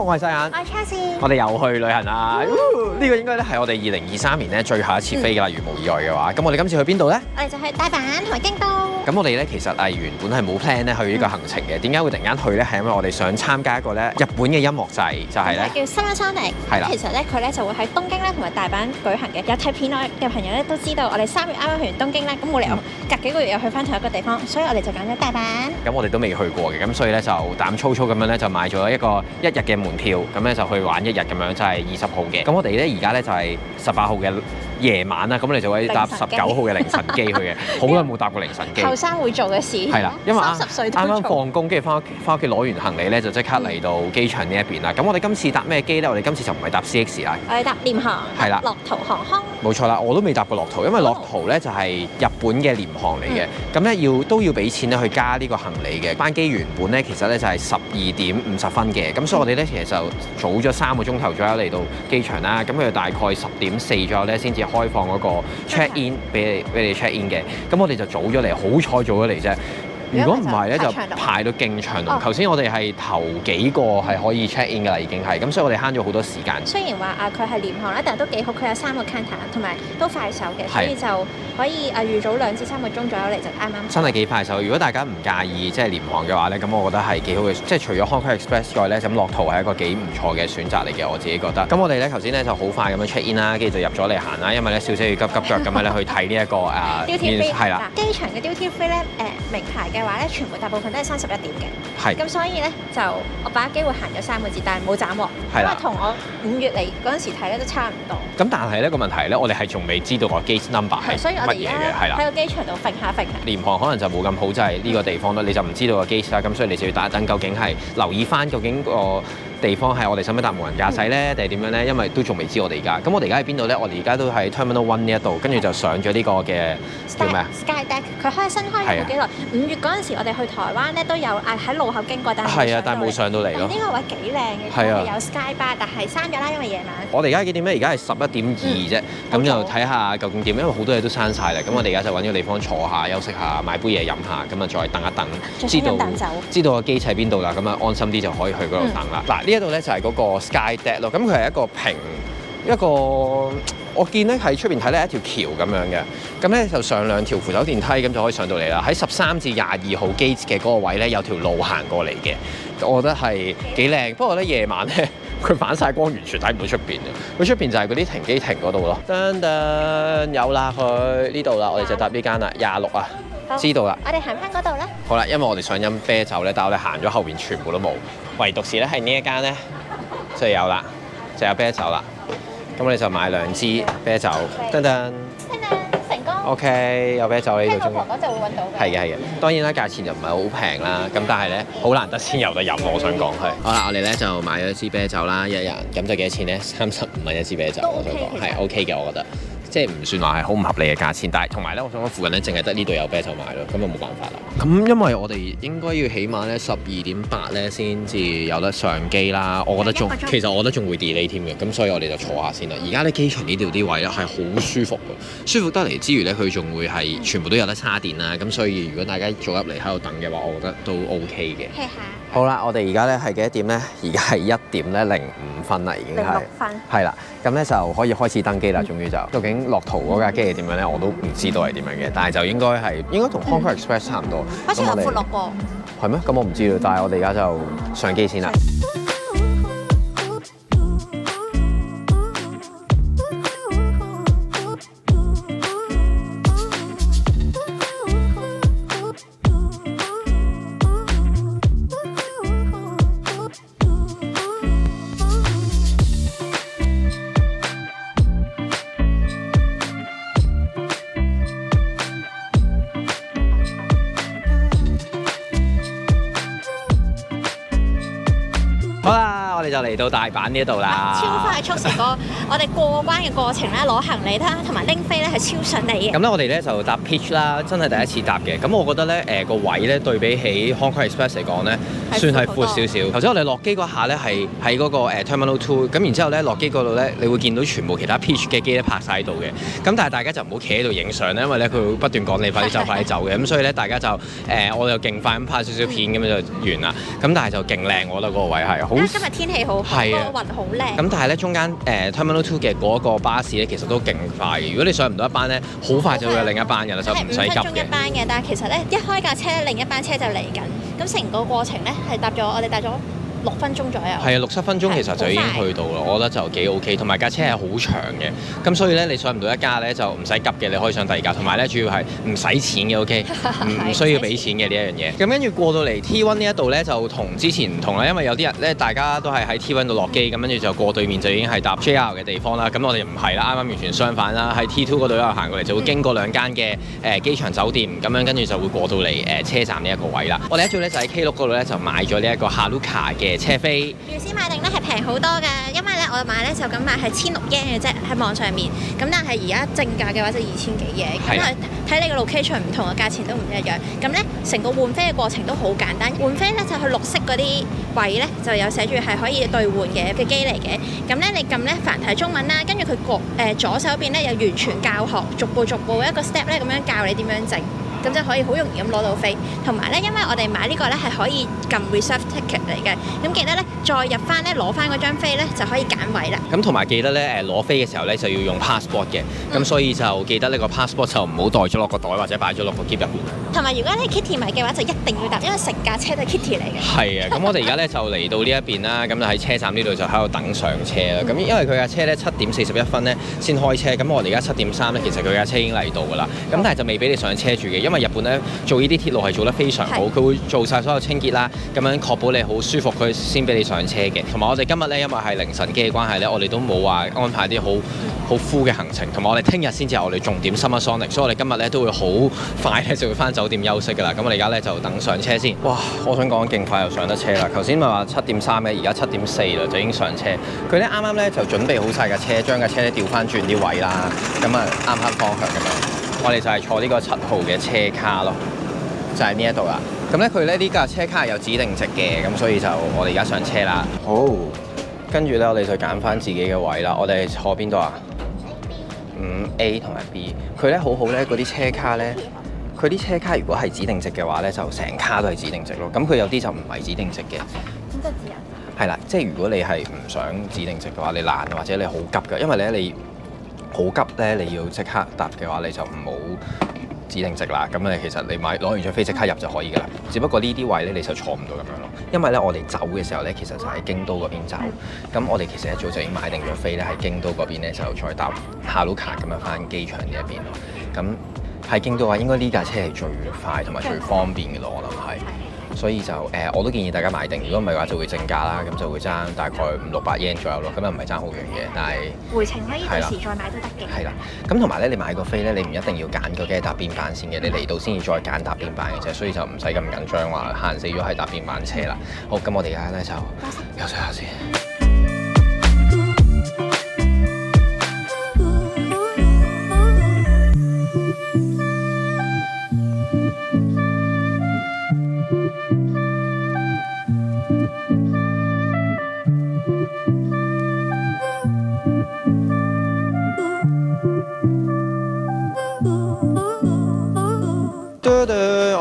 我係細眼，我係 Chelsea，我哋又去旅行啦！呢個應該咧係我哋2023年咧最後一次飛㗎啦，如無意外嘅話。咁我哋今次去邊度咧？我哋就去大阪同埋京都。咁我哋咧其實係原本係冇 plan 咧去呢個行程嘅。點解會突然間去咧？係因為我哋想參加一個咧日本嘅音樂祭，就係咧叫 Summer Sonic。係啦。其實咧佢咧就會喺東京咧同埋大阪舉行嘅。有睇片嘅朋友咧都知道，我哋3月啱啱去完東京咧，咁冇理由隔幾個月又去翻同一個地方，所以我哋就揀咗大阪。咁我哋都未去過嘅，咁所以咧就膽粗粗咁樣咧就買咗一日嘅門票，咁咧就去玩1日咁樣，就係20號嘅。咁我哋咧而家咧就係18號嘅夜晚啦，咁我哋就會搭19號嘅凌晨機去嘅。好耐冇搭過凌晨機。後生會做嘅事。係啦，因為30歲都啱啱放工，跟住翻屋企攞完行李咧，就即刻嚟到機場呢一邊啦。咁我哋今次搭咩機咧？我哋今次就唔係搭 CX 啦，我哋搭廉航，係啦，樂途航空。冇錯啦，我都未搭過樂途，因為樂途咧就係日本嘅廉航嚟嘅，咁咧都要俾錢咧去加呢個行李嘅。班機原本咧其實咧就係12點50分嘅，咁所以我哋咧其實就早咗3個鐘頭左右嚟到機場啦。咁佢大概10點4左右咧先至開放嗰個 check in 俾你 check in 嘅。咁我哋就早咗嚟，好彩早咗嚟啫。如果唔係咧，就排到勁長龍。頭先我哋係頭幾個係可以 check in 㗎啦，已經係咁，所以我哋慳咗好多時間。雖然話佢係廉航啦，但係都幾好，佢有3個 counter，同埋都快手嘅，所以就可以預早2至3個鐘左右嚟就啱啱。真係幾快手！如果大家唔介意即係廉航嘅話咧，咁我覺得係幾好嘅。即係除咗 Hong Kong Express 之外咧，咁樂途係一個幾唔錯嘅選擇嚟嘅，我自己覺得。咁我哋咧頭先咧就好快咁樣 check in 啦，跟住就入咗嚟行啦，因為咧小姐要急腳咁樣咧去睇呢一個係啦。機場嘅 duty free 咧名牌嘅話咧，全部大部分都係31點嘅。係。咁所以咧就我把握機會行咗3個字，但係冇斬獲。因為同我5月嚟嗰陣時睇咧都差唔多。咁但係呢個問題咧，我哋係仲未知道個 gate number 係乜嘢嘅，係啦。喺個機場度揈下。廉航可能就冇咁好，就係呢個地方咧，你就唔知道個 gate 啦，咁所以你就要打一等，究竟係留意翻究竟個地方係我哋使唔使搭無人駕駛咧，定係點樣咧？因為都仲未知我哋而家。咁我哋而家喺邊度咧？我哋而家都喺 Terminal 1呢一度，跟住就上咗呢個嘅叫咩啊 ？Sky Deck， 佢新開冇幾耐。5月嗰陣時，我哋去台灣咧都有喺路口經過，但係冇上到嚟咯。呢個位幾靚嘅，有 Sky Bar，但係閂咗啦，因為夜晚。我哋而家幾點咧？而家係11:02啫，咁就睇下究竟點，因為好多嘢都閂晒啦。咁我哋而家就揾咗地方坐下、休息下、買杯嘢飲下，咁啊再等一等，知道個機喺邊度啦，咁啊安心啲就可以去嗰度等啦。嗱，呢一度咧就係嗰個 Sky Deck 咯，咁佢係一個我見咧喺出邊睇咧一條橋咁樣嘅，咁咧就上2條扶手電梯咁就可以上到嚟啦。喺13至22號機嘅嗰個位咧有條路行過嚟嘅，我覺得係幾靚。不過咧夜晚咧佢反晒光，完全睇唔到出邊嘅。佢出邊就係嗰啲停機亭嗰度咯。噔噔有啦，去呢度啦，我哋就搭呢間啦，26啊。知道啦，我哋行翻嗰度啦。好啦，因為我哋想飲啤酒咧，但係我哋行咗後邊全部都冇，唯獨是咧係呢一間咧就有啦，就有啤酒啦。咁我哋就買2支啤酒，噔噔，成功。OK， 有啤酒呢度中意。嗰就會揾到。係嘅。當然啦，價錢就唔係好平啦，咁但係咧好難得先有得飲，我想講係。好啦，我哋咧就買咗一支啤酒啦，一人咁就幾多錢咧？35蚊一支啤酒，我想講係 OK 嘅，我覺得。即係唔算話係好唔合理嘅價錢，但係同埋咧，我想講附近咧淨係得呢度有啤酒賣咯，咁就冇辦法啦。咁因為我哋應該要起碼咧12:08咧先至有得上機啦，我覺得其實我覺得仲會 delay 添嘅，咁所以我哋就坐下先啦。而家咧機場呢度啲位咧係好舒服嘅，舒服得嚟之餘咧，佢仲會係全部都有得叉電啦，咁所以如果大家早入嚟喺度等嘅話，我覺得都 OK 嘅。好啦，我哋而家咧係幾多點咧？而家係1點咧05分啦，已經係06分。係啦，咁咧就可以開始登機啦。終於就究竟樂途嗰架機係點樣咧？我都唔知道係點樣嘅，但係就應該同 Hong Kong Express 差唔多。好似有闊落喎。係咩？咁我唔知道，但係我哋而家就上機先啦。就嚟到大阪呢度啦。超快速成個我哋過關嘅過程咧，攞行李啦，同埋拎飛咧係超順利嘅。咁咧我哋咧就搭 Peach 啦，真係第一次搭嘅。咁我覺得咧個位咧對比起 Hong Kong Express 嚟講咧，算係闊少少。頭先我哋落機嗰下咧係喺嗰個Terminal 2，咁然之後咧落機嗰度咧，你會見到全部其他 Peach 嘅機咧泊晒喺度嘅。咁但係大家就唔好企喺度影相咧，因為咧佢會不斷講你快啲走快啲走嘅。咁所以咧大家就我哋就勁快咁拍少少片咁樣就完啦。咁但係就勁靚，我覺得嗰個位係好。今日天氣好，個雲好靚。咁但係咧中間Terminal 2嘅嗰個巴士咧，其實都勁快嘅。如果你上唔到一班咧，好快就會有另一班嘅啦，就唔使急嘅。5分鐘一班嘅，但係其實咧一開架車咧，另一班車就嚟緊。咁成個過程咧係我哋搭咗6分鐘左右。係啊，6、7分鐘其實就已經去到啦，我覺得就幾 OK。同埋架車係好長嘅，咁所以咧你上唔到一架咧就唔使急嘅，你可以上第二架。同埋咧主要係唔使錢嘅 OK， 唔需要俾錢嘅呢一樣嘢。咁跟住過到嚟 T1 呢一度咧就同之前唔同啦，因為有啲人咧大家都係喺 T1 度落機，咁跟住就過對面就已經係搭 JR 嘅地方啦。咁我哋唔係啦，啱啱完全相反啦，喺 T2 嗰度一路行過嚟就會經過2間嘅機場酒店，咁樣跟住就會過到嚟車站呢一個位啦。我哋一早咧就喺 Klook 嗰度咧就買咗呢一個 Haruka 嘅車飛。預先買定咧係平好多㗎，因為咧我買咧就咁買係16 yen 嘅啫，喺網上面。咁但係而家正價嘅話就2000幾嘢，咁啊睇你個 location 唔同嘅價錢都唔一樣。咁咧成個換飛嘅過程都好簡單，換飛咧就去綠色嗰啲位咧就有寫住係可以兌換嘅機嚟嘅。咁咧你撳咧繁體中文啦，跟住佢左手邊咧有完全教學，逐步一個 step 咧咁樣教你點樣整。咁就可以好容易咁攞到飛，同埋咧，因為我哋買呢個咧係可以撳 reserve ticket 嚟嘅，咁記得咧再入翻咧攞翻嗰張飛咧就可以揀位啦。咁同埋記得咧攞飛嘅時候咧就要用 passport 嘅，咁所以就記得呢個 passport 就唔好袋咗落個袋或者擺咗落個篋入邊。同埋如果你 Kitty 迷嘅話，就一定要搭，因為成架車都係 Kitty 嚟嘅。係啊，咁我哋而家咧就嚟到呢一邊啦，咁就喺車站呢度就喺度等上車啦。咁因為佢架車咧7點41分咧先開車，咁我哋而家7點3咧，其實佢架車已經嚟到㗎啦。咁但係就未俾你上車住嘅，因為日本咧做呢啲鐵路係做得非常好，佢會做晒所有清潔啦，咁樣確保你好舒服，佢先俾你上車嘅。同埋我哋今日咧，因為係凌晨機嘅關係咧，我哋都冇話安排啲好 full 嘅行程，同埋我哋聽日先至係我哋重點 Summer Sonic，所以我哋今日咧都會好快咧就會翻酒店休息㗎啦。咁我哋而家咧就等上車先。哇！我想講勁快又上得車啦。頭先咪話7點3嘅，而家7點4啦，就已經上車。佢咧啱啱咧就準備好晒架車，將架車咧調翻轉啲位啦，咁啊啱方向咁樣。我哋就係坐呢個7號嘅車卡咯，就係呢一度啦。咁咧佢咧呢架車卡係有指定席嘅，咁所以就我哋而家上車啦。好，跟住咧我哋就揀翻自己嘅位啦。我哋坐邊度啊？5A 同埋 B。佢咧好好咧，嗰啲車卡咧，佢啲車卡如果係指定席嘅話咧，就成卡都係指定席咯。咁佢有啲就唔係指定席嘅。咁即係指人？係啦，即係如果你係唔想指定席嘅話，你懶或者你好急㗎，因為咧你好急咧，你要即刻搭嘅話，你就唔好指定席啦。咁你其實你攞完張飛即刻入就可以㗎啦。只不過呢啲位咧你就坐唔到咁樣咯。因為咧我哋走嘅時候咧，其實就喺京都嗰邊走。咁我哋其實一早就已經買定咗飛咧，喺京都嗰邊咧就再搭 Haruka 咁樣翻機場呢一邊咯。咁喺京都嘅話，應該呢架車係最快同埋最方便嘅咯，我諗係。所以就我都建議大家買定，如果唔係嘅話就會正價啦，咁就會爭大概500-600 yen 左右咯，咁又唔係爭好遠嘅，但係回程可以到時再買都得嘅。係啦，咁同埋咧，你買個飛咧，你唔一定要揀究竟係搭邊班先嘅，你嚟到先至再揀搭邊班嘅啫，所以就唔使咁緊張話限死咗係搭邊班車啦。好，咁我哋而家咧就休息下先。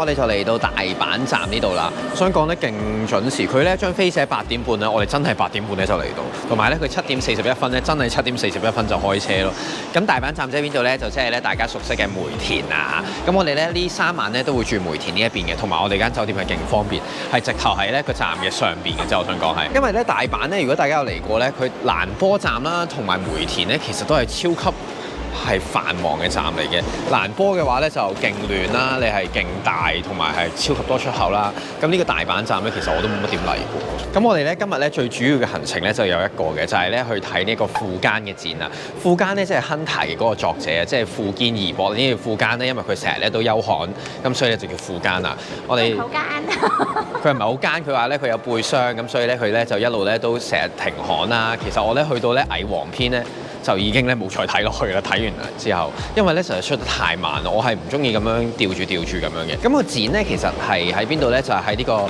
我哋就嚟到大阪站呢度啦。我想講咧勁準時，佢咧張飛寫8點半咧，我哋真係8點半咧就嚟到。同埋咧佢7點41分咧，真係7點41分就開車咯。咁大阪站即係邊度咧？就即係咧大家熟悉嘅梅田啊。咁我哋咧呢3晚咧都會住梅田呢一邊嘅，同埋我哋間酒店係勁方便，係直頭喺咧個站嘅上邊嘅。即係我想講係，因為咧大阪咧，如果大家有嚟過咧，佢蘭波站啦同埋梅田咧，其實都係超級係繁忙嘅站嚟嘅。蘭波嘅話咧就勁亂啦，你係勁大同埋係超級多出口啦。咁呢個大阪站咧其實我都冇乜點嚟過。咁我哋咧今日咧最主要嘅行程咧就有一個嘅，就係咧去睇呢個富堅嘅展啊。富堅咧即係 Hunter 嘅嗰個作者啊，即係富堅義博。呢個富堅咧因為佢成日咧都休刊，咁所以咧就叫富堅啊。我哋好奸，佢唔係好奸，佢話咧佢有背傷，咁所以咧佢咧就一路咧都成日停刊啦。其實我咧去到咧蟻王篇咧就已經咧冇再睇落去啦。睇完之後，因為咧實在出得太慢啦，我係唔中意咁樣吊住咁樣嘅。咁個展咧其實係喺邊度咧？就係喺呢個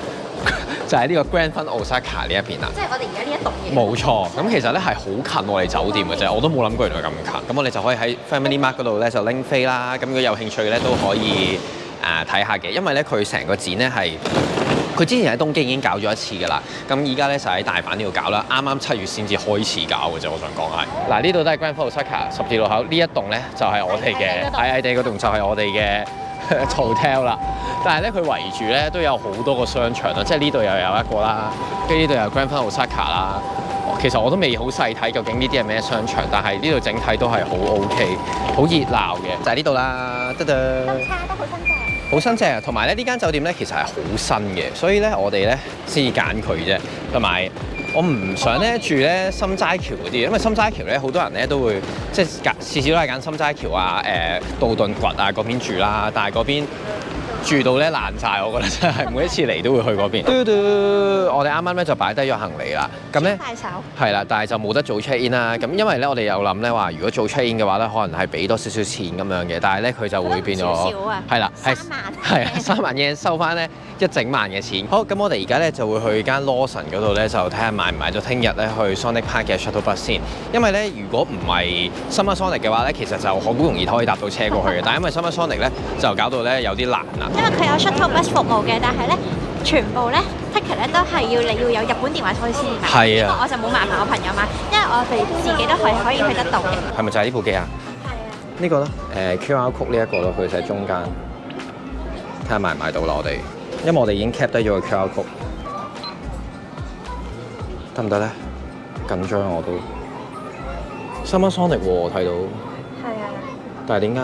就係呢個 Grand Fund Osaka 呢一邊啦。即係我哋而家呢一棟嘢。冇錯，咁其實咧係好近我哋酒店嘅啫，我都冇諗過原來咁近。咁我哋就可以喺 Family Mart 嗰度咧就拎飛啦。咁如果有興趣嘅咧都可以睇下嘅，因為咧佢成個展咧係。佢之前喺東京已經搞咗一次㗎啦，咁依家咧就喺大阪呢度搞啦，啱啱7月先至開始搞嘅啫，我想講係。嗱呢度都係 Grand Fund Osaka 十字路口呢一棟咧就係我哋嘅矮矮地嗰棟就係我哋嘅 hotel 啦，但係咧佢圍住咧都有好多個商場啦，即係呢度又有一個啦，跟住呢度有 Grand Fund Osaka 啦。其實我都未好細睇究竟呢啲係咩商場，但係呢度整體都係好 OK， 好熱鬧嘅，就係呢度啦，得得。都差得好新淨。好新淨，同埋咧呢間酒店咧其實係好新嘅，所以咧我哋咧先至揀佢啫。同埋我唔想咧住咧心齋橋嗰啲，因為心齋橋咧好多人咧都會即係次次都係揀心齋橋啊、道頓堀啊嗰邊住啦，但係嗰邊住到咧爛晒，我覺得真係每一次嚟都會去嗰邊。我哋啱啱咧就擺低咗行李啦，咁咧係啦，但係就冇得做 check in 啦。咁因為咧我哋有諗咧話，如果做 check in 嘅話咧，可能係俾多少少錢咁樣嘅，但係咧佢就會變咗係啦，係3萬yen收翻咧一整萬嘅錢。好，咁我哋而家咧就會去間 Lawson 嗰度咧，就睇下買唔買到聽日咧去 Sonic Park 嘅 shuttle bus 先。因為咧如果唔係 Summer Sonic 嘅話咧，其實就好容易可以搭到車過去嘅。但係因為 Summer Sonic 咧就搞到咧有啲難啦。因為佢有 shuttle bus 服務嘅，但係咧全部咧 ticket 咧都係你要有日本電話可以先買。係啊，我就冇麻煩我朋友買，因為我哋自己都可以去得到嘅。係咪就係呢部機啊？係啊。呢個咯，QR code 呢一個咯，佢就喺中間。睇下買唔買到啦，我哋，因為我哋已經 cap 低咗個 QR code，得唔得咧？緊張我都。Summer Sonic 喎，我睇到。係啊。但係點解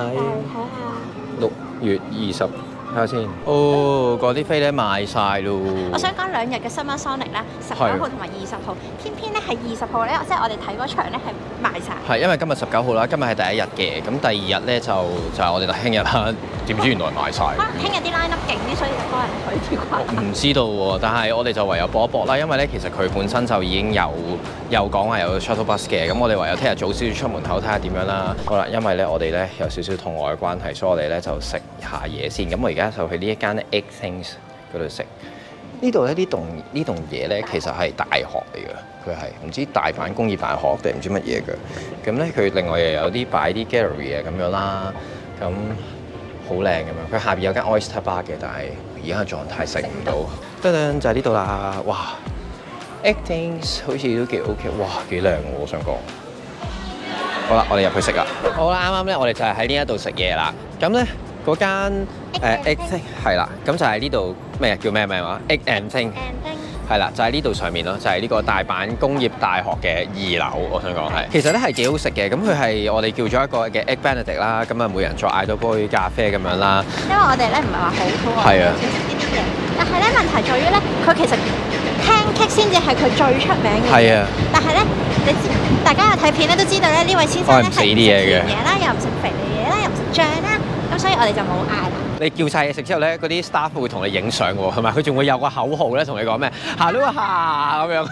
？6月20。睇下先。哦，嗰啲飛咧賣晒咯。我想講2日嘅 Summer Sonic 啦，19號同埋20號，偏偏咧係20號咧，即係我哋睇嗰場咧係賣晒。係因為今日19號啦，今日係第一日嘅，咁第二日咧就係我哋聽日啦。點知原來賣晒。可能聽日啲 line up 勁啲，所以就多人去啲啩。唔知道喎，但係我哋就唯有搏一搏啦，因為咧其實佢本身就已經有講話有 shuttle bus 嘅，咁我哋唯有聽日早少少出門口睇下點樣啦。好啦，因為咧我哋咧有少少肚餓嘅關係，所以我哋咧就食下嘢先。咁我而家就去呢一間 Egg Things 嗰度食。呢度咧呢棟嘢咧其實係大學嚟嘅，佢係唔知大阪工業大學定唔知乜嘢嘅。咁咧佢另外又有啲擺啲 gallery 啊咁樣啦，咁好靚咁樣。佢下邊有間 Oyster Bar 嘅，但係而家嘅狀態食唔到。噔就係呢度啦，哇 Egg Things 好似都幾 OK， 哇幾靚喎，我想講。好啦，我哋入去食啦。好啦，啱啱咧我哋就係喺呢一度食嘢啦。咁咧嗰間Egg Thing 係啦，咁就係呢度咩叫咩名話 Egg and Thing 係啦，就喺呢度上面咯，就係呢個大阪工業大學嘅2樓。我想講係，其實咧係幾好食嘅。咁佢係我哋叫咗一個嘅 Egg Benedict 啦，咁啊每人再嗌多杯咖啡咁樣啦。因為我哋咧唔係話好肚餓，係啊，少食呢啲嘢。但係咧問題在於咧，佢其實 pancake 先至係佢最出名嘅。係啊。但係咧，你知大家有睇片咧都知道咧，呢位先生咧係唔食甜嘢啦，又唔食肥膩嘢啦，又唔食醬啦，咁所以我哋就冇嗌啦。你叫晒嘢食之後咧，嗰啲 staff 會同你影相喎，同埋佢仲會有個口號咧，同你講咩 Hello 咁樣。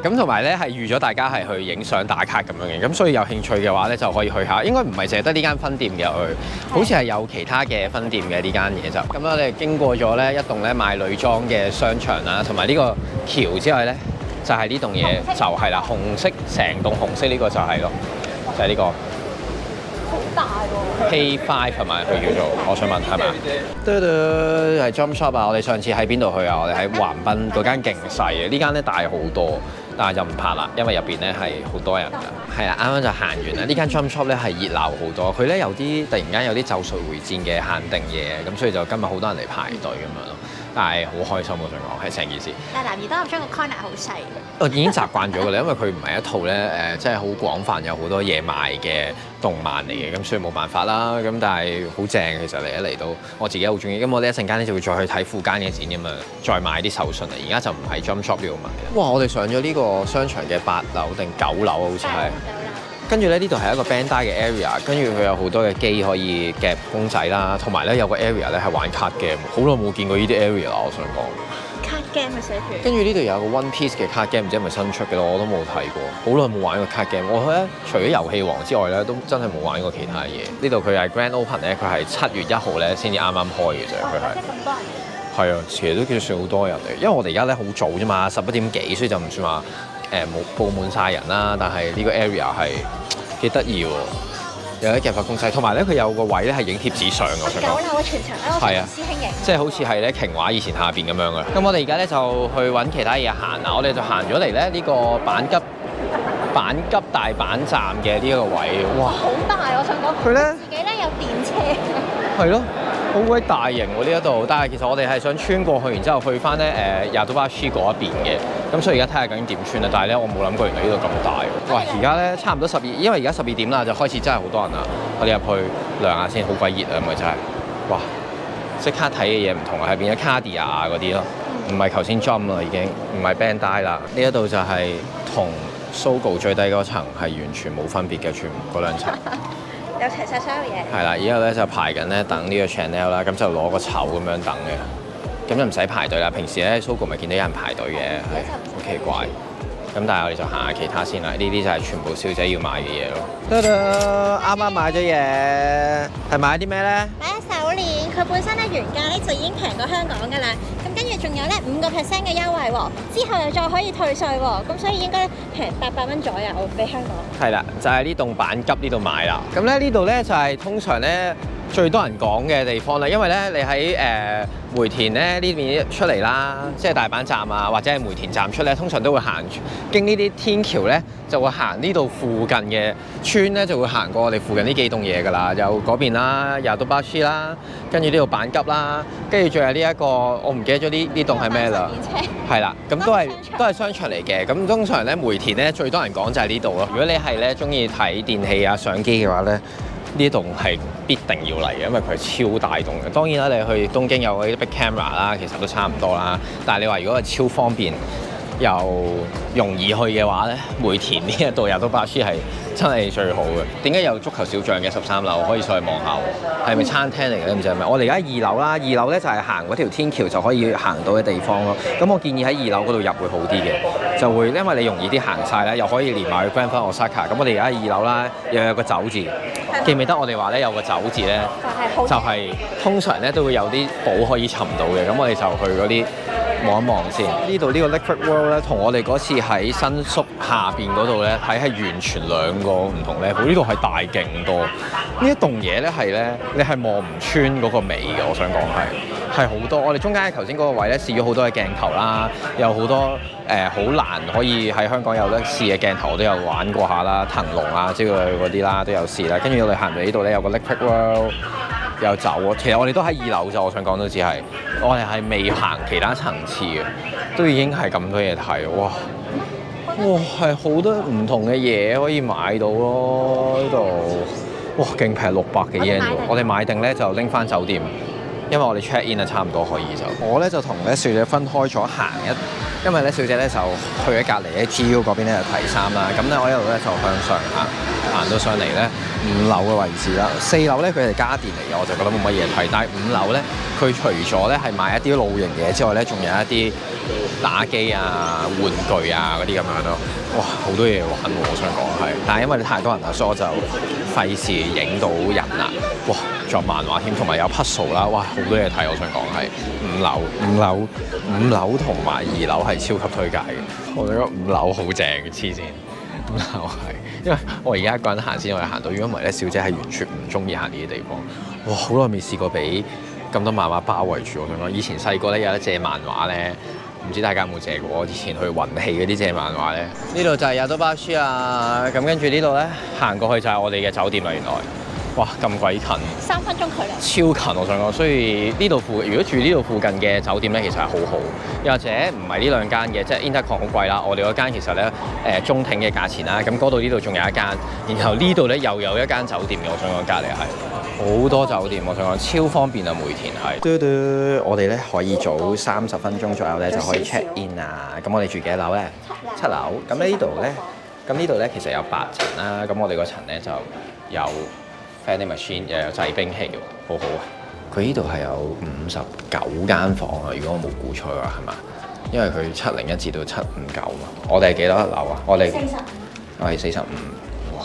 咁同埋咧係預咗大家係去影相打卡咁樣嘅，咁所以有興趣嘅話咧就可以去下。應該唔係淨係得呢間分店嘅，好似係有其他嘅分店嘅呢間嘢就。咁我哋經過咗咧一棟咧賣女裝嘅商場啦，同埋呢個橋之外咧，就係呢棟嘢就係啦，紅色成棟紅色呢個就係咯，就係呢個。好大喎！K5 係咪佢叫做？我想問係咪？係 Jump Shop 啊！我哋上次喺邊度去啊？我哋喺橫濱嗰間勁細嘅，呢間咧大好多，但係就唔怕啦，因為入邊咧係好多人㗎。係啊，啱啱就行完啦。呢間 Jump Shop 咧係熱鬧好多，佢咧有啲突然間有啲咒術迴戰嘅限定嘢，咁所以就今日好多人嚟排隊咁樣咯。但係好開心我想講係成件事。但係男兒當入樽個 corner 好細。我已經習慣咗㗎啦，因為佢唔係一套咧即係好廣泛有好多嘢賣嘅動漫嚟嘅，咁所以冇辦法啦。咁但係好正，其實嚟一嚟到我自己好中意。咁我哋一陣間咧就會再去睇附間嘅展咁啊，再買啲手信嚟。而家就唔喺 Jump Shop 呢度買。哇！我哋上咗呢個商場嘅8樓定9樓好似係。跟住咧呢度係一個 Bandai 嘅 area， 跟住佢有好多嘅機可以夾公仔啦，同埋咧有個 area 咧係玩 card game， 好耐冇見過呢啲 area 啦，我想講。card game 咪寫住。跟住呢度有個 One Piece 嘅 card game， 唔知係咪新出嘅咯，我都冇睇過，好耐冇玩過 card game。我咧除咗遊戲王之外咧，都真係冇玩過其他嘢。呢度佢係 Grand Open 咧，佢係7月1號咧先至啱啱開嘅啫，佢係。即係咁多人。係啊，其實都叫算好多人嚟，因為我哋而家咧好早啫嘛，11點幾，所以就唔算話冇佈滿晒人啦。但係呢個 area 係幾得意喎，有啲夾發公仔，同埋咧佢有個位咧係影貼紙相嘅。9樓嘅全場咧，我同師兄影，即係好似係咧瓊華以前下邊咁樣嘅。咁我哋而家咧就去揾其他嘢行啦。我哋就行咗嚟咧呢個阪急大阪站嘅呢一個位，哇！好大，我想講佢咧自己咧有電車。係咯。好鬼大型喎呢一度，但係其實我哋係想穿過去，然之後去翻咧Yadobashi嗰一邊嘅，咁所以而家睇下究竟點穿啊！但係咧我冇諗過原來呢度咁大喎。哇！而家咧差唔多因為而家12點啦，就開始真係好多人啦。我哋入去涼下先，好鬼熱啊！咪真係，哇！即刻睇嘅嘢唔同啊，係變咗 Cardia 嗰啲咯，唔係頭先 Jump 啦已經，唔係 Bandai 啦。呢一度就係同 Sogo 最低嗰層係完全冇分別嘅，全部嗰兩層。有齊晒所有嘢。係啦，而家咧就排緊咧等呢個 Chanel 啦，咁就攞個籌咁樣等嘅，咁就唔使排隊啦。平時咧 Sogo 咪見到有人排隊嘅，係好奇怪。咁但係我哋就行下其他先啦，呢啲就係全部小姐要買嘅嘢咯。啱啱買咗嘢，係買啲咩咧？買咗手鏈，佢本身咧原價咧就已經平過香港㗎啦。咁跟住仲有咧5% 嘅優惠喎，之後又再可以退稅喎，咁所以應該平800蚊左右比香港。係啦，就係呢棟阪急呢度買啦。咁咧呢度咧就係通常咧最多人講嘅地方啦，因為咧你喺梅田咧呢邊出嚟啦，即係大阪站啊，或者係梅田站出咧，通常都會行經呢啲天橋咧，就會行呢度附近嘅村咧，就會行過我哋附近呢幾棟嘢㗎啦，有嗰邊啦，Yadobashi啦，跟住呢度阪急啦，跟住仲有呢一個我唔記得咗呢棟係咩啦，係啦，咁都係商場嚟嘅。咁通常咧梅田咧最多人講就係呢度咯。如果你係咧中意睇電器啊相機嘅話咧，呢棟係必定要嚟嘅，因為佢係超大棟嘅。當然啦，你去東京有嗰啲 big camera 啦，其實都差唔多啦。但係你話如果係超方便又容易去嘅話咧，梅田呢一度Yadobashi係真係最好嘅。點解有足球小將嘅13樓可以上去望下喎？係咪餐廳嚟嘅咧？唔知係咪？我哋而家2樓啦，2樓咧就係行嗰條天橋就可以行到嘅地方咯。咁我建議喺2樓嗰度入會好啲嘅，就會因為你容易啲行晒啦，又可以連埋去 Grand 翻 Osaka。咁我哋而家2樓啦，又有個走字，記唔記得我哋話咧有個走字咧，就係通常咧都會有啲寶可以尋到嘅。咁我哋就去嗰啲望一望先。呢度呢個 Liquid World 咧，同我哋嗰次喺新宿下邊嗰度咧睇係完全兩個唔同 level。呢度係大勁多。呢一棟嘢咧係咧，你係望唔穿嗰個尾嘅。我想講係好多。我哋中間頭先嗰個位咧試咗好多嘅鏡頭啦，有好多好難可以喺香港有得試嘅鏡頭，我都有玩過下啦，騰龍啊之類嗰啲啦都有試啦。跟住我哋行到呢度咧有個 Liquid World。有走喎，其實我哋都喺2樓咋，我想講都只係，我哋係未行其他層次嘅，都已經係咁多嘢睇，哇！哇，係好多唔同嘅嘢可以買到咯，呢度，哇，勁平600幾yen喎，我哋買定咧就拎翻酒店，因為我哋 check in 啊差唔多可以就，我咧就同咧小姐分開咗行因為咧小姐咧就去咗隔離咧 GU 嗰邊咧就睇衫啦，咁咧我一路咧就向上行到上嚟咧5樓嘅位置啦，4樓咧佢係家電嚟嘅，我就覺得冇乜嘢睇，但係5樓咧佢除咗咧係賣一啲露營嘢之外咧，仲有一啲打機啊、玩具啊嗰啲咁樣咯，哇好多嘢玩喎，我想講係，但係因為你太多人啦，所以我就費事影到人啦，哇仲有漫畫添，同埋有 puzzle 啦，哇好多嘢睇，我想講係5樓同埋2樓係超級推介嘅，我覺得5樓好正嘅，黐線，5樓係。因為我而家一個人行先可以行到，如果唔係咧，小姐係完全唔中意行呢啲地方。哇！好耐未試過俾咁多漫畫包圍住，我想講。以前細個咧有得借漫畫咧，唔知大家有冇借過？我以前去運氣嗰啲借漫畫咧，呢度就係Yadobashi啊。咁跟住呢度咧行過去就係我哋嘅酒店啦。原來哇咁鬼近，3分鐘距離，超近我想講，所以呢度如果住呢度附近嘅酒店咧，其實係好好。又或者唔係呢兩間嘅，即係 Intercon 好貴啦，我哋嗰間其實咧中挺嘅價錢啦，咁嗰度呢度仲有一間，然後呢度咧又有一間酒店嘅，我想講隔離係好多酒店，我想講超方便啊，梅田係。我哋咧可以早30分鐘左右咧就可以 check in 啊，咁我哋住幾樓咧？7樓。咁呢度咧，其實有8層啦，咁我哋嗰層咧就有 vending machine 又有製冰器喎，好好啊！佢呢度係有59間房啊，如果我冇估錯嘅話係嘛？因為佢701至到759嘛。我哋係幾多樓啊？我哋45。哇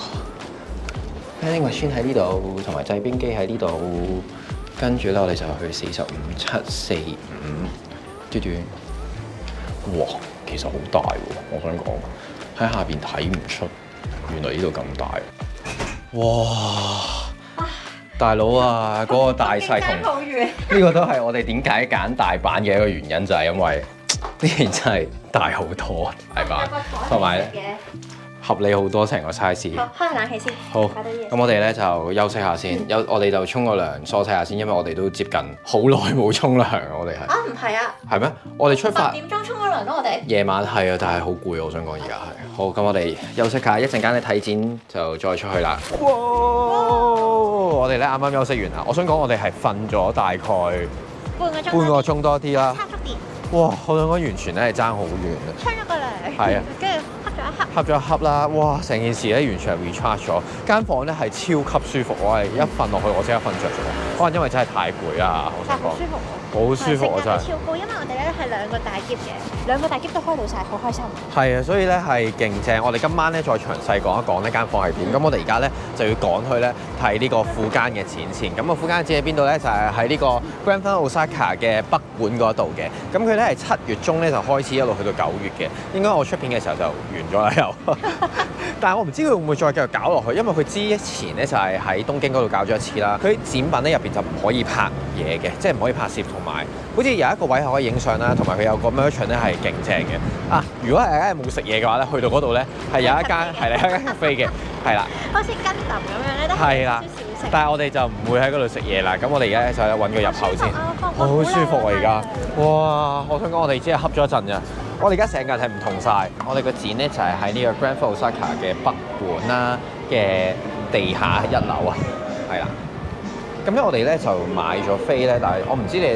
vending machine 喺呢度，同埋製冰機喺呢度，跟住咧我哋就去45745嘟嘟。哇，其實好大喎！我想講喺下邊睇唔出，原來呢度咁大。哇！大佬啊，嗰個大細同呢個都係我哋點解揀大阪嘅一個原因，就係因為呢邊真係大好多大阪，同埋合理好多成個 size。好，開下冷氣先。好，咁我哋咧就休息下先，我哋就沖個涼梳洗下先，因為我哋都接近好耐冇沖涼，我哋係。啊，唔係啊。係咩？我哋出發10點鐘沖咗涼咯，我哋。夜晚係啊，但係好攰，我想講而家係。好，咁我哋休息下，一陣間咧睇展就再出去啦。哇！我哋咧啱啱休息完啦，我想講我哋係瞓咗大概半個鐘多啲啦。差足電。哇！我想講完全咧係爭好遠啊。沖咗個涼。係啊。跟住瞌咗一瞌啦，哇！成件事咧完全係 recharge 咗，間房咧係超級舒服，我係一瞓落去我即刻瞓着咗，可能因為真係太攰啦，我想講。好舒服。好舒服啊！真係。超高，因為我哋咧係2個大篋嘅，2個大篋都開到晒，好開心。係啊，所以咧係勁正。我哋今晚咧再詳細講一講呢間房係點。咁我哋而家咧就要趕去咧睇呢個富間嘅展先。咁個富間展喺邊度咧？就係喺呢個 Grand Fund Osaka 嘅北館嗰度嘅。咁佢咧係7月中咧就開始一路去到9月嘅。應該我出片嘅時候就完咗啦又。但係我唔知佢會唔會再繼續搞落去，因為佢之前咧就係喺東京嗰度搞咗一次啦。佢啲展品咧入邊就唔可以拍嘢嘅，即係唔可以拍攝，同埋好似有一個位係可以影相啦，同埋佢有個 merchant 咧係勁正嘅。啊，如果大家冇食嘢嘅話咧，去到嗰度咧係有一間係啦，一間 cafe 嘅，係啦。好似跟揼咁樣咧，都係啦。但係我哋就唔會喺嗰度食嘢啦。咁我哋而家就揾個入口先。好舒服啊！而家，哇！我想講我哋只係恰咗一陣咋。我哋而家成間係唔同晒。我哋個展咧就係喺呢個 Grand Fund Osaka 嘅北館啦嘅地下1樓啊，係啦。咁咧我哋咧就買咗飛咧，但係我唔知你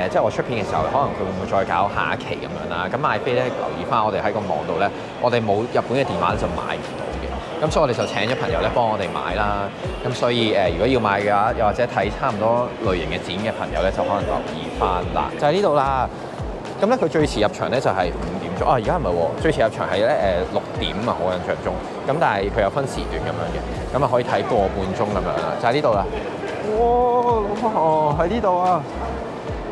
即係我出片嘅時候，可能佢會唔會再搞下一期咁樣啦。咁買飛咧留意翻，我哋喺個網度咧，我哋冇日本嘅電話就買唔到嘅。咁所以我哋就請咗朋友咧幫我哋買啦。咁所以如果要買嘅話，又或者睇差唔多類型嘅展嘅朋友咧，就可能留意翻啦。就係呢度啦。咁咧佢最遲入場咧就係5點鐘啊！而家唔係喎，最遲入場係咧6點啊，我印象中。咁但係佢有分時段咁樣嘅，咁啊可以睇個半鐘咁樣啦。就係呢度啦。哇！喺呢度啊！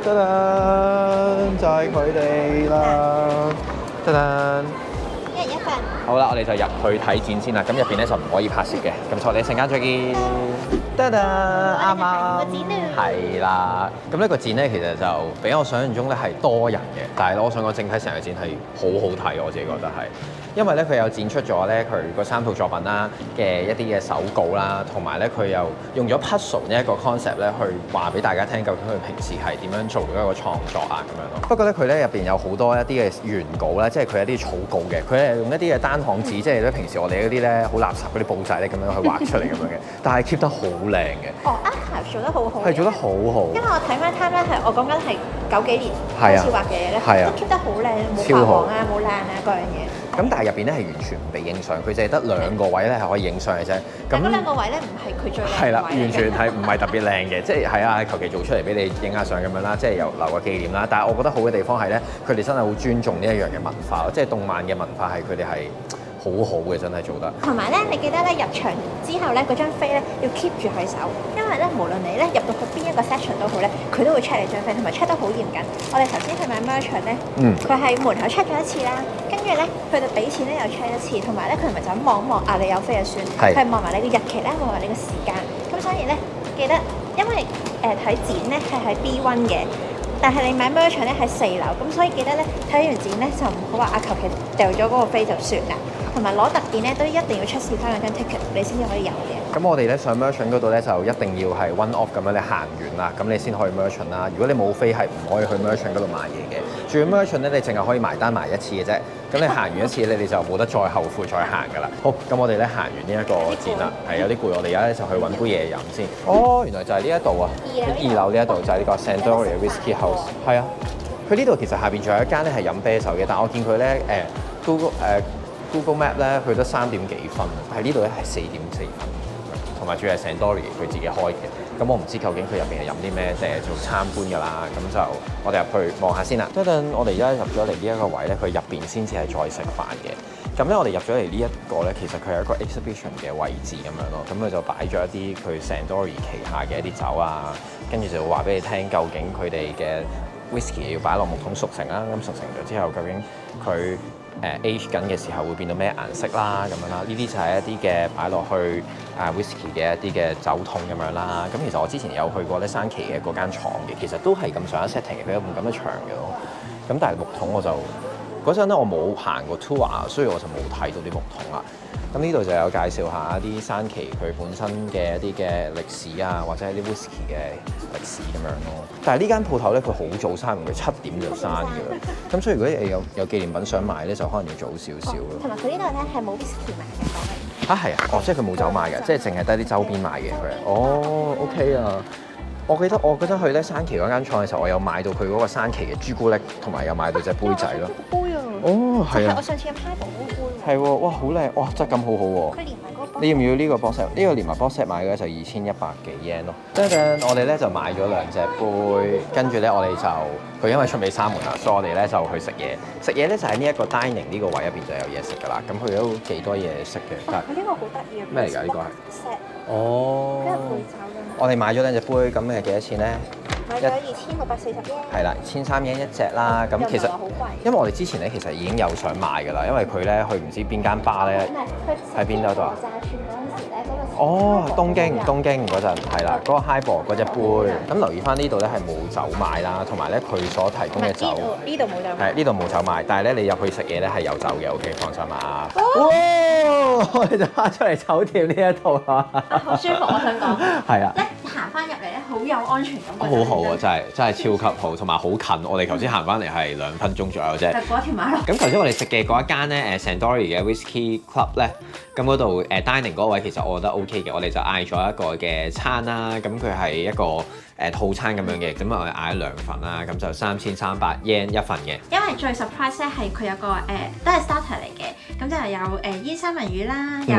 噔噔，就係佢哋啦！噔噔，一人一份。好啦，我哋就入去睇展先啦。咁入邊咧就唔可以拍攝嘅。咁我哋一陣間再見。噔噔，啱啱係啦。咁呢個展咧其實就比我想象中咧係多人嘅，但係咧我想講整體成個展係好好睇，我自己覺得係。因為咧佢有展出咗咧佢嗰3套作品啦嘅一啲嘅手稿啦，同埋咧佢又用咗 puzzle 呢一個 concept 咧去話俾大家聽，究竟佢平時係點樣做一個創作啊咁樣咯。不過咧佢咧入邊有好多一啲嘅原稿啦，即係佢一啲草稿嘅，佢係用一啲嘅單行紙，即係咧平時我哋嗰啲咧好垃圾嗰啲簿仔咧咁樣去畫出嚟咁樣嘅，但係 keep 得好靚嘅。哦 archive 做得好好。係做得好好。因為我睇翻 time 咧係我講緊係90幾年開始畫嘅嘢咧，都 keep 得好靚，冇發黃啊，冇爛啊各樣嘢。咁但係入邊咧係完全唔俾影相，佢淨係得2個位咧係可以影相嘅啫。咁嗰2個位咧唔係佢最靚嘅位。係啦，完全係唔係特別靚嘅，即係係啊，求其做出嚟俾你影下相咁樣啦，即係又留個紀念啦。但係我覺得好嘅地方係咧，佢哋真係好尊重呢一樣嘅文化，即係動漫嘅文化係佢哋係好好嘅，真係做得。同埋咧，你記得咧入場之後咧嗰張飛咧要 keep 住喺手，因為咧無論你咧入到去邊一個 section 都好咧，佢都會 check 你張飛，同埋 check 得好嚴謹。我哋頭先去買 merchant 咧，佢喺門口 check 咗一次啦，跟住咧佢就俾錢咧又 check 一次，同埋咧佢唔係就咁望一望啊你有飛就算，係望埋你個日期咧，望埋你個時間。咁所以咧記得，因為睇展咧係喺 B1 嘅。但係你買 merchant 咧喺4樓，咁所以記得咧睇完展咧就唔好話求其掉咗嗰個飛就算啦，同埋攞特典咧都一定要出示翻嗰張 ticket，你先至可以有嘅。咁我哋咧上 merchant 嗰度咧就一定要係 one off 咁樣，你行完啦，咁你先可以 merchant 啦。如果你冇飛係唔可以去 merchant 嗰度買嘢嘅。住 merchant 咧，你淨係可以埋單埋一次嘅啫。咁你行完一次咧，你就冇得再後悔再行㗎啦。好，咁我哋咧行完呢一個展啦，係有啲攰，我哋而家咧就去揾杯嘢飲先。哦，原來就係呢一度啊，二樓呢一度就係呢個 Sandoria Whisky House。係啊，佢呢度其實下邊仲有一間咧係飲啤酒嘅，但我見佢咧Google Map 咧去得3點幾分，喺呢度咧係4.4分，同埋仲係 Sandoria 佢自己開嘅。咁我唔知究竟佢入邊係飲啲咩，定係做參觀㗎啦。咁就我哋入去望下先啦。等陣我哋而家入咗嚟呢一個位咧，佢入邊先至係再食飯嘅。咁咧我哋入咗嚟呢一個咧，其實佢係一個 exhibition 嘅位置咁樣咯。咁佢就擺咗一啲佢 Sandoria 旗下嘅一啲酒啊，跟住就會話俾你聽究竟佢哋嘅 whisky 要擺落木桶熟成啦。咁熟成咗之後，究竟佢age 緊嘅時候會變到咩顏色啦咁樣啦，呢啲就係一啲嘅擺落去whisky 嘅一啲嘅酒桶咁樣啦。咁其實我之前有去過咧山崎嘅嗰間廠嘅，其實都係咁上下 setting 嘅，佢有咁嘅牆嘅咯。咁但係木桶我就嗰陣咧我冇行過 tour，所以我就冇睇到啲木桶啦。咁呢度就有介紹下一啲山崎佢本身嘅一啲嘅歷史啊，或者係啲 whisky 嘅歷史咁樣咯。但係呢間鋪頭咧，佢好早閂門，佢7點就閂㗎啦。咁所以如果你有紀念品想買咧，就可能要早少少咯。同埋佢呢度咧係冇 whisky 賣嘅，講係。係啊，哦，即係佢冇酒賣嘅，即係淨係得啲周邊賣嘅佢。哦 ，OK 啊。我記得我嗰陣去咧山崎嗰間廠嘅時候，我有買到佢嗰個山崎嘅朱古力，同埋有買到隻杯仔咯。杯啊！哦，係啊。我上次飲 Highball 嗰個杯。係喎，哇，好靚，哇，質感好好喎。佢連埋嗰個。你要唔要呢個 box set？呢個連埋 box set 買嘅就2100幾 yen 咯。等陣，我哋咧就買咗2隻杯，跟住咧我哋就佢因為出尾閂門啦，所以我哋咧就去食嘢。食嘢咧就喺呢一個 dining 呢個位入邊就有嘢食㗎啦。咁佢都幾多嘢食嘅。但佢呢個好得意啊！咩嚟㗎？呢個係 set。哦。跟住配酒㗎。我哋買咗2隻杯，咁係幾多錢咧？買咗2640 yen。係啦，1300 yen 一隻啦。咁其實因為我哋之前咧其實已經有想買㗎啦，因為佢咧去唔知邊間巴咧喺邊度啊？哦，東京嗰陣係啦，嗰個 Highball 嗰隻杯。咁留意翻呢度咧係冇酒賣啦，同埋咧佢所提供嘅酒呢度冇酒賣。係呢度冇酒賣，但係咧你入去食嘢咧係有酒嘅 ，OK 放心啊。哇！我哋就翻出嚟酒店呢一度啊，好舒服，我想講。係啊。一行翻入嚟咧，好有安全感。好好啊，真係超級好，同埋好近。我哋頭先行翻嚟係2分鐘左右啫。就過一條馬路。咁頭先我哋食嘅嗰一間咧Sandoria 嘅 Whisky Club 咧，咁嗰度dining 嗰位其實我覺得 OK 嘅，我哋就嗌咗一個嘅餐啦。咁佢係一個套餐咁樣嘅，咁我哋嗌咗2份啦，咁就3300 yen 一份嘅。因為最 surprise 咧係佢有個都係 starter 嚟嘅，咁就係有煙三文魚啦，有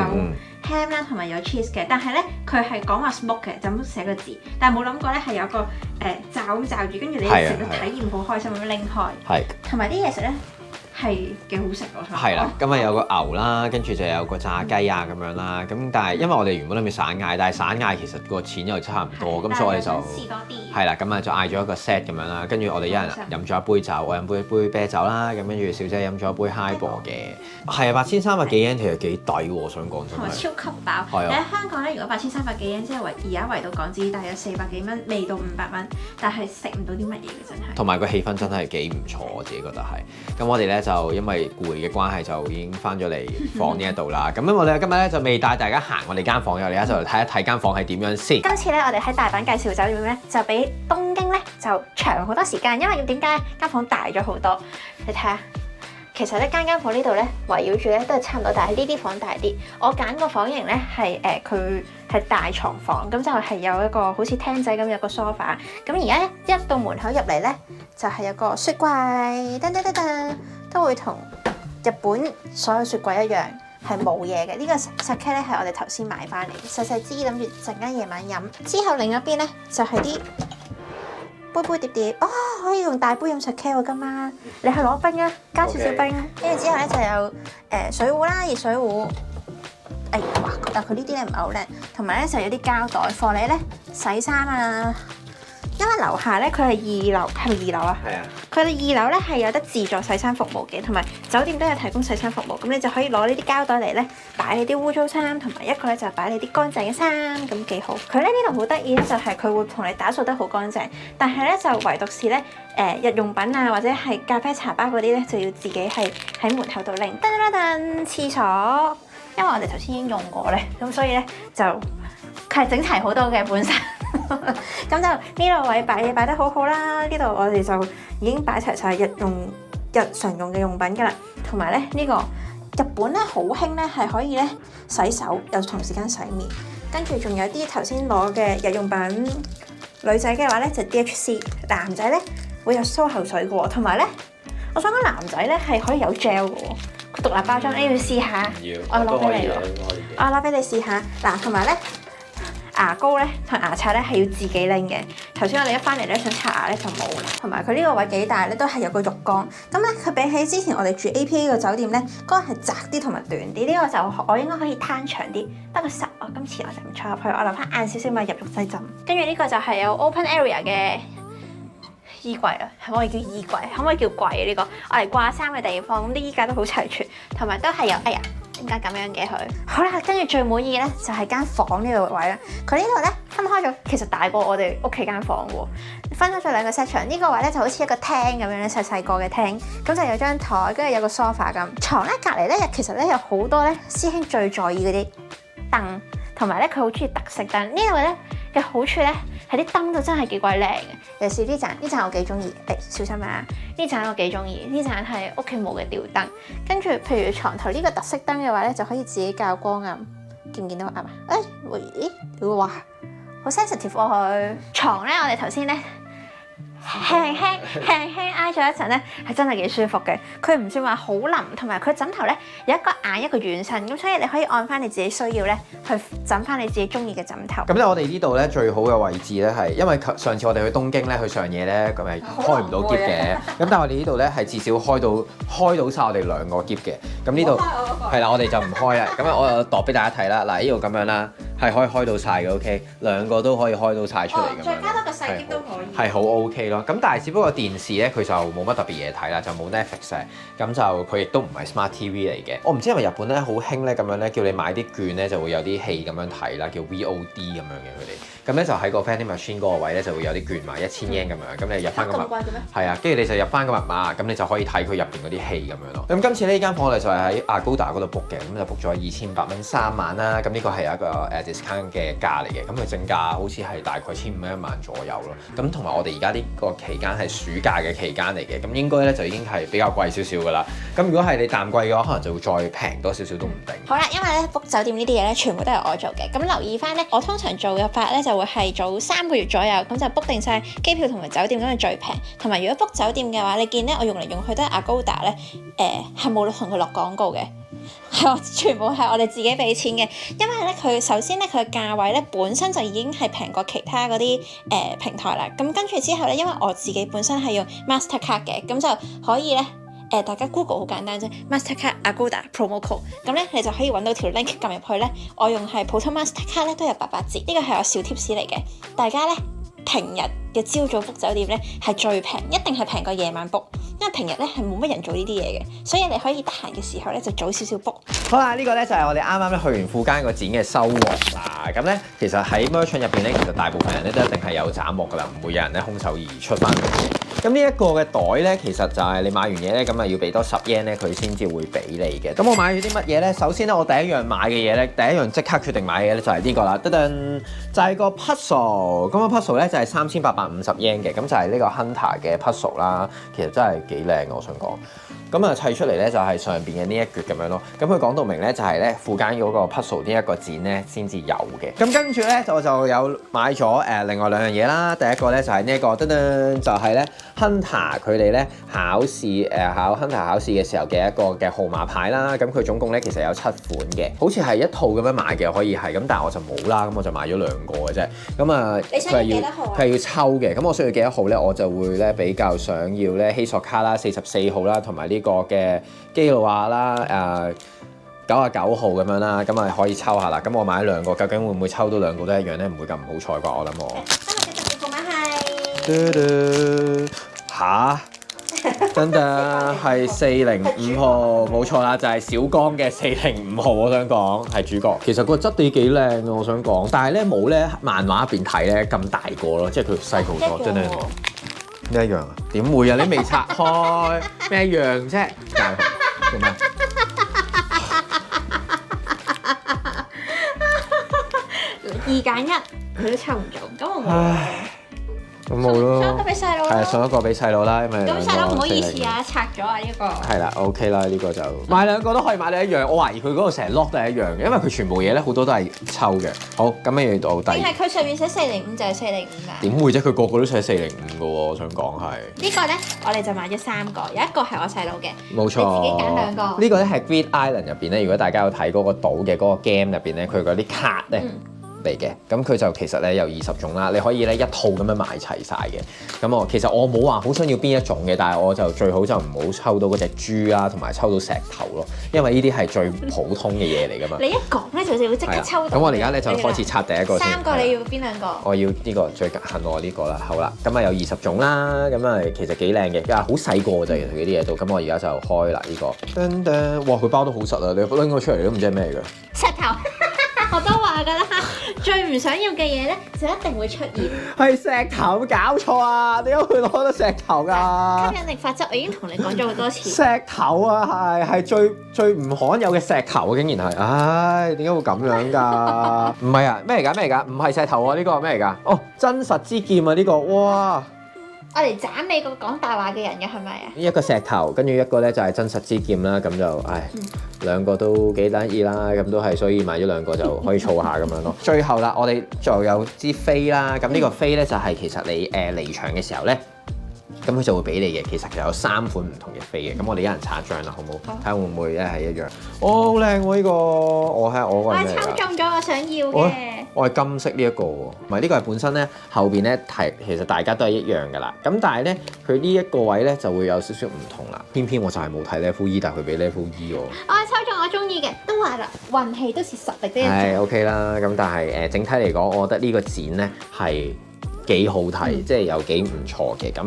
ham 啦，同埋有 cheese 嘅。但係咧佢係講話 smoke 嘅，就咁寫個字，但係冇諗過咧係有個罩住，跟住你食嘅體驗好開心咁樣拎開。係。同埋啲嘢食咧係幾好食喎。係啦，咁啊有個牛啦，跟住就有個炸雞啊咁樣啦。咁但係因為我哋原本諗住散嗌，但係散嗌其實個錢又差唔多，咁所以我哋就試多啲。係啦，咁啊就嗌咗一個 set 咁樣啦。跟住我哋一人飲咗一杯酒，我飲杯啤酒啦。咁跟住小姐飲咗一杯 Highball 嘅。係啊，8300幾 yen 其實幾抵喎，我想講真係。同埋超級飽。你喺香港咧，如果8300幾 yen，即係而家圍到港紙大約400幾蚊，未到500蚊，但係食唔到啲乜嘢嘅真係。同埋個氣氛真係幾唔錯，我自己覺得係。咁我哋咧就因為攰嘅關係，就已經翻咗嚟房呢一度啦。咁我哋今日咧就未帶大家行我哋間房嘅，我哋而家就嚟睇一睇間房係點樣先。今次咧，我哋喺大阪介紹酒店咧，就比東京咧就長好多時間，因為點解間房大咗好多？你睇下。其實咧間房呢度咧圍繞住咧都係差唔多，但係呢啲房大啲。我揀個房型咧係佢係大床房，咁就係有一個好似廳仔咁有個 sofa。咁而家一到門口入嚟咧，就係有個雪櫃，噔噔噔噔，都會同日本所有雪櫃一樣係冇嘢嘅。呢個 sake 咧係我哋頭先買翻嚟，細細支諗住陣間夜晚飲。之後另一邊咧就係啲杯杯碟碟，哦，可以用大杯飲 sake 喎今晚。你去攞冰啊，加少少冰。跟住之後咧就有水壺啦，熱水壺。哇！但佢呢啲咧唔係好靚，同埋咧就有啲膠袋放你咧洗衫啊。因為樓下咧佢係2樓，係咪2樓啊？係啊。佢哋2樓咧係有得自助洗衫服務嘅，同埋酒店都有提供洗衫服務。咁你就可以攞呢啲膠袋嚟咧擺你啲污糟衫，同埋一個咧就擺你啲乾淨嘅衫，咁幾好。佢咧呢度好得意咧，就係佢會同你打掃得好乾淨，但係咧就唯獨是咧日用品啊或者係咖啡茶包嗰啲咧就要自己係喺門口度拎。噔，廁所，因為我哋頭先已經用過咧，咁所以咧就佢係整齊好多嘅本身。咁就呢個位擺嘢擺得好好啦，呢度我哋就已經擺齊晒日常用嘅用品㗎啦，同埋咧呢個日本咧好興咧係可以咧洗手又同時間洗面，跟住仲有啲頭先攞嘅日用品。女仔嘅話咧就 DHC， 男仔咧會有梳口水嘅喎，同埋咧我想講男仔咧係可以有 gel 嘅喎，佢獨立包裝，你要試下，我攞俾你喎，我攞俾你試下。嗱，同埋咧牙膏咧同牙刷咧係要自己拎嘅。頭先我哋一翻嚟咧想刷牙咧就冇啦，同埋佢呢個位幾大咧都係有個浴缸。咁咧佢比起之前我哋住 APA 個酒店咧，嗰個係窄啲同埋短啲。呢個就我應該可以攤長啲，不過實我今次我就唔坐入去，我留翻晏少少咪入浴室浸。跟住呢個就係有 open area 嘅衣櫃啦，可唔可以叫衣櫃？可唔可以叫櫃啊？呢個我嚟掛衫嘅地方，咁啲衣架都好齊全，同埋都係有點解咁樣嘅佢？好啦，跟住最滿意咧就係間房呢個位啦。佢呢度咧分開咗，其實大過我哋屋企間房喎。分開咗兩個 section，呢個位咧就好似一個廳咁樣咧，細細個嘅廳。咁就有張台，跟住有個 sofa 咁。床咧隔離咧，其實咧有好多咧師兄最在意嗰啲燈，同埋咧佢好中意特色燈。呢度咧嘅好處咧係啲燈都真係幾鬼靚嘅。尤其是呢盞我幾中意。小心啊！呢盞我幾中意，呢盞係屋企冇嘅吊燈。跟住譬如床頭呢個特色燈嘅話咧，就可以自己校光暗。見唔見到啱啊？哇！好 sensitive 喎佢。床咧，我哋頭先咧輕輕挨咗一陣咧，係真係幾舒服嘅。佢唔算話好腍，同埋佢枕頭咧有一個硬一個軟身，咁所以你可以按翻你自己需要咧去枕翻你自己中意嘅枕頭。咁咧，我哋呢度咧最好嘅位置咧係，因為上次我哋去東京咧去上野咧，咁係開唔到篋嘅。咁但係我哋呢度咧係至少開到晒我哋兩個篋嘅。咁呢度係啦，我哋就唔開啦。咁我又度俾大家睇啦。嗱，呢度咁樣啦，係可以開到晒嘅。OK， 兩個都可以開到晒出嚟咁樣。再加多個細篋都可以。係好 OK 咯。咁但係只不過電視咧佢就冇乜特別嘢睇啦，就冇 Netflix 嘅。咁就佢亦都唔係 Smart TV 嚟嘅。我唔知因為日本咧好興咧咁樣咧，叫你買啲券咧就會有啲戲咁樣睇啦，叫 VOD 咁樣嘅佢哋。咁咧就喺個 vending machine 嗰個位咧就會有啲券賣1000 yen 咁樣，咁你入翻個密碼，係啊，跟住你就入翻個密碼，咁你就可以睇佢入邊嗰啲戲咁樣咯。咁今次呢間房我哋就係喺 Agoda 嗰度 book 嘅，咁就 book 咗2500蚊3晚啦。咁呢個係一個discount 嘅價嚟嘅，咁佢正價好似係大概1500蚊1晚左右咯。咁同埋我哋而家呢個期間係暑假嘅期間嚟嘅，咁應該咧就已經係比較貴少少噶啦。咁如果係你淡季嘅話，可能就會再平多少少都唔定。好啦，因為咧 book 酒店呢啲嘢咧全部都係我做嘅，咁留意翻咧，我通常做嘅法咧就會係早3個月左右，咁就 book 定晒機票同埋酒店，咁就最平。同埋如果 book 酒店嘅話，你見咧我用嚟用去都係 Agoda 咧，係冇同佢落廣告嘅，係全部係我哋自己俾錢嘅。因為咧佢首先咧佢嘅價位咧本身就已經係平過其他嗰啲平台啦。咁跟住之後咧，因為我自己本身係用 Mastercard 嘅，咁就可以咧。大家 Google 好簡單啫 ，Mastercard Agoda promo code， 咁咧你就可以揾到條 link 撳入去咧。我用係普通 Mastercard 咧都有88折，呢個係我小 tips 嚟嘅。大家咧平日嘅朝早 book 酒店咧係最平，一定係平過夜晚 book，因為平日咧係冇乜人做呢啲嘢嘅，所以你可以得閒嘅時候咧就早少少 book。好啦，呢個咧就係我哋啱啱咧去完富間個展嘅收穫啦。咁咧其實喺 merchant 入邊咧，其實大部分人咧都一定係有斬獲噶啦，唔會有人咧空手而出翻嚟嘅。咁呢一個嘅袋咧，其實就係你買完嘢咧，咁啊要俾多10 yen 咧，佢先至會俾你嘅。咁我買咗啲乜嘢咧？首先咧，我第一樣買嘅嘢咧，第一樣即刻決定買嘅咧就係呢個啦，噔噔，就係個 puzzle。咁個 puzzle 咧就係3850 yen 嘅，咁就係呢個 Hunter 嘅 puzzle 啦。其實真係幾靚嘅，我想講。咁啊砌出嚟咧就係上邊嘅呢一橛咁樣咯。咁佢講到明咧就係咧附間嗰個 puzzle 呢一個展咧先至有嘅。咁跟住咧我就有買咗另外兩樣嘢啦。第一個咧就係呢一個噔噔，就係咧 Hunter 佢哋咧考試考 Hunter 考試嘅時候嘅一個嘅號碼牌啦。咁佢總共咧其實有7款嘅，好似係一套咁樣買嘅可以係。咁但係我就冇啦，咁我就買咗2個嘅啫。咁啊佢係要抽嘅。咁我需要幾多號咧？我就會咧比較想要咧希索卡啦44號啦，同埋呢個嘅基路亞啦99號咁樣啦，咁啊可以抽下啦。咁我買咗2個，究竟會唔會抽到2個都一樣咧？唔會咁唔好彩啩？我諗我。今日嘅特別號碼係嚇，真㗎係405號，冇錯啦，就係小江嘅405號。我想講係主角，其實個質地幾靚啊！我想講，但係咧冇咧漫畫入邊睇咧咁大個咯，即係佢細好多，真係。咩一樣啊？點會啊？你未拆開咩一樣啫？做咩？ 2揀1，佢都抽唔中，咁我冇。咁冇咯，送一個俾細佬。係啊，送一個俾細佬啦，因為咁細佬唔好意思啊，拆咗啊呢個。係啦 ，OK 啦，呢個就買兩個都可以買到一樣。我懷疑佢嗰度成日 lock 都係一樣嘅，因為佢全部嘢咧好多都係抽嘅。好，咁跟住到第。定係佢上面寫405就係405㗎？點會啫？佢個個都寫405嘅喎，我想講係。呢個咧，我哋就買咗3個，有一個係我細佬嘅。冇錯。你自己揀2個。呢個咧係 Greed Island 入邊咧，如果大家有睇嗰個島嘅嗰個 game 入邊咧，佢嗰啲卡咧。嚟嘅，咁佢就其實咧有20種啦，你可以咧一套咁樣買齊晒嘅。咁其實我冇話好想要邊一種嘅，但係我就最好就唔好抽到嗰隻豬啦，同埋抽到石頭咯，因為呢啲係最普通嘅嘢嚟噶嘛。你一講咧就會即刻抽到。咁我哋而家咧就開始拆第一個先。3個你要邊2個？我要呢個最近我呢個啦，好啦，咁有20種啦，咁其實幾靚嘅，好細個啫，其實呢啲嘢都。咁我而家就開啦呢個。噔噔，哇！佢包得好實啊，你拎個出嚟都唔知係咩嚟嘅。石頭。我都話㗎啦，最唔想要嘅嘢咧，就一定會出現。係石頭，搞錯啊！點解會攞到石頭㗎？吸引力法則，我已經同你講咗好多次。石頭啊，係最唔罕有嘅石頭，竟然係，唉，點解會咁樣㗎？唔係啊，咩嚟㗎？咩嚟㗎？唔係石頭喎，呢個係咩嚟㗎？哦，真實之劍啊！呢個，哇！我嚟斬你個講大話嘅人嘅係咪啊？一個石頭，跟住一個咧就係真實之劍啦，咁就唉，兩個都幾得意啦，咁都係，所以買咗2個就可以儲下咁樣咯。最後啦，我哋就有支飛啦，咁呢個飛咧就係其實你離場嘅時候咧，咁佢就會俾你嘅。其實佢有3款唔同嘅飛嘅，咁我哋一人拆張啦，好唔好？睇下會唔會咧係一樣。哦，好靚喎呢個，我係我係咩嚟㗎？我抽中咗我想要嘅。我係金色呢一個喎，唔係呢個係本身咧後邊咧係其實大家都係一樣㗎啦。咁但係咧佢呢一個位咧就會有少少唔同啦。偏偏我就係冇睇 Level E，但係佢俾 Level E 喎。我係抽中我中意嘅，都話啦，運氣都是實力嘅。係 OK 啦，咁但係整體嚟講，我覺得呢個展咧係幾好睇，即係有幾唔錯嘅。咁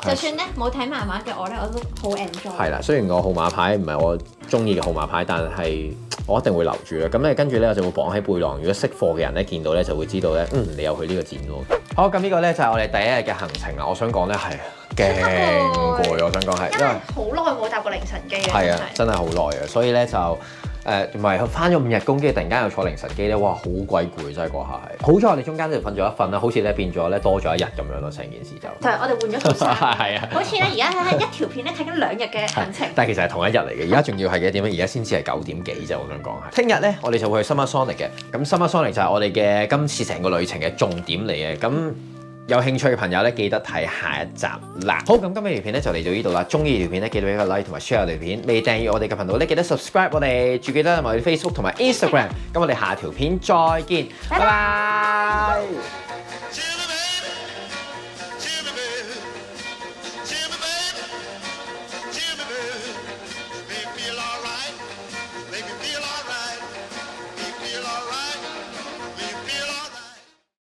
就算咧冇睇漫畫嘅我咧，我都好 enjoy。係啦，雖然個號碼牌唔係我中意嘅號碼牌，但係我一定會留住啦。咁咧跟住咧我就會綁喺背囊。如果識貨嘅人咧見到咧就會知道咧，你有去呢個展喎。好，咁呢個咧就係我哋第一日嘅行程啦。我想講咧係勁攰，我想講係因為好耐冇搭過凌晨機啦。係啊，真係好耐啊，所以咧就唔係翻咗5日工，跟住突然間又坐凌晨機咧，哇，好鬼攰真係嗰下係。好彩我哋中間就瞓咗一瞓啦，好似咧變咗咧多咗1日咁樣咯，成件事就。就係我哋換咗套衫。係啊。好似咧而家一條片咧睇緊2日嘅行程。但係其實係同一日嚟嘅，而家仲要係幾點咧？而家先至係9點幾啫，我想講係。聽日咧我哋就會去 Summer Sonic 嘅，咁 Summer Sonic 就係我哋嘅今次成個旅程嘅重點嚟嘅，咁。有興趣嘅朋友咧，記得睇下一集啦。好，咁今日條片咧就嚟到呢度啦。中意條片咧，記得俾個 like 同埋 share 條片。未訂閱我哋嘅頻道咧，記得 subscribe 我哋。仲記得埋我哋 Facebook 同埋 Instagram。咁我哋下條片再見，拜拜。